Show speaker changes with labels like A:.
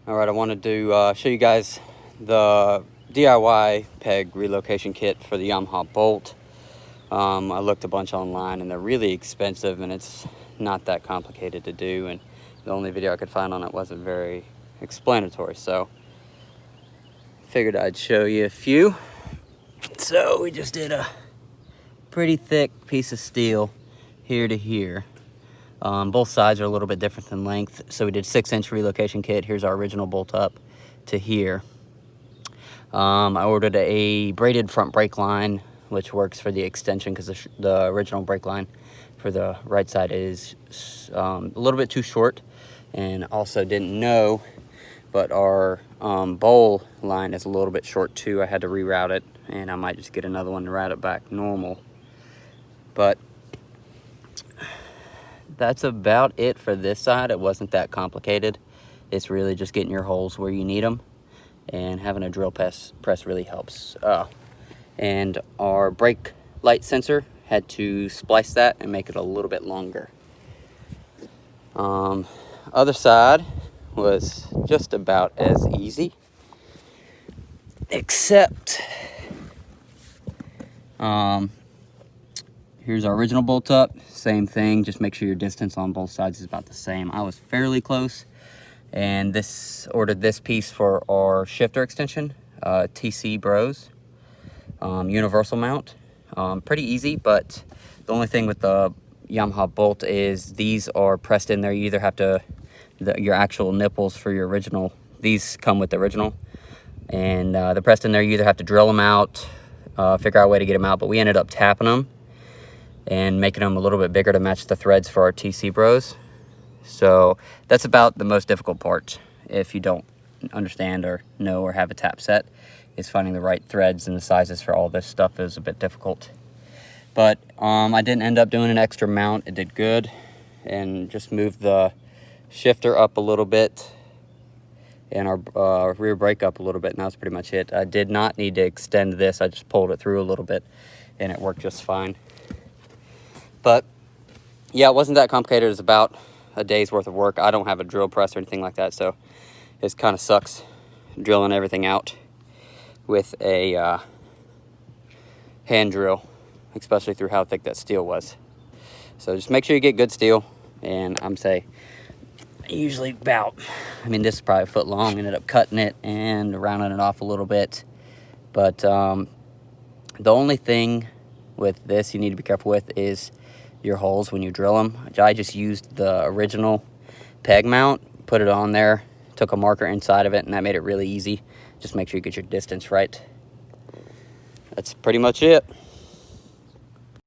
A: All right, I wanted to show you guys the DIY peg relocation kit for the Yamaha Bolt. I looked a bunch online and they're really expensive, and it's not that complicated to do, and the only video I could find on it wasn't very explanatory, so figured I'd show you a few. So we just did a pretty thick piece of steel here to here. Both sides are a little bit different in length, so we did 6-inch relocation kit. Here's our original bolt up to here. I ordered a braided front brake line, which works for the extension because the original brake line for the right side is a little bit too short, and also didn't know, but our bowl line is a little bit short too. I had to reroute it, and I might just get another one to route it back normal. But that's about it for this side. It wasn't that complicated. It's really just getting your holes where you need them, and having a drill press really helps. And our brake light sensor, had to splice that and make it a little bit longer. Other side was just about as easy, except here's our original bolt up. Same thing, just make sure your distance on both sides is about the same. I was fairly close, and ordered this piece for our shifter extension, TC Bros, universal mount. Pretty easy, but the only thing with the Yamaha Bolt is these are pressed in there. You either have to, your actual nipples for your original, these come with the original, and they're pressed in there. You either have to drill them out, figure out a way to get them out, but we ended up tapping them and making them a little bit bigger to match the threads for our TC Bros. So that's about the most difficult part, if you don't understand or know or have a tap set, is finding the right threads and the sizes for all this stuff is a bit difficult. But I didn't end up doing an extra mount. It did good, and just moved the shifter up a little bit and our rear brake up a little bit, and that was pretty much it. I did not need to extend this. I just pulled it through a little bit and it worked just fine. But yeah, it wasn't that complicated. It was about a day's worth of work. I don't have a drill press or anything like that, so it kind of sucks drilling everything out with a hand drill, especially through how thick that steel was. So just make sure you get good steel, and I'm usually about, this is probably a foot long. Ended up cutting it and rounding it off a little bit. But the only thing with this you need to be careful with is your holes when you drill them. I just used the original peg mount, put it on there, took a marker inside of it, and that made it really easy. Just make sure you get your distance right. That's pretty much it.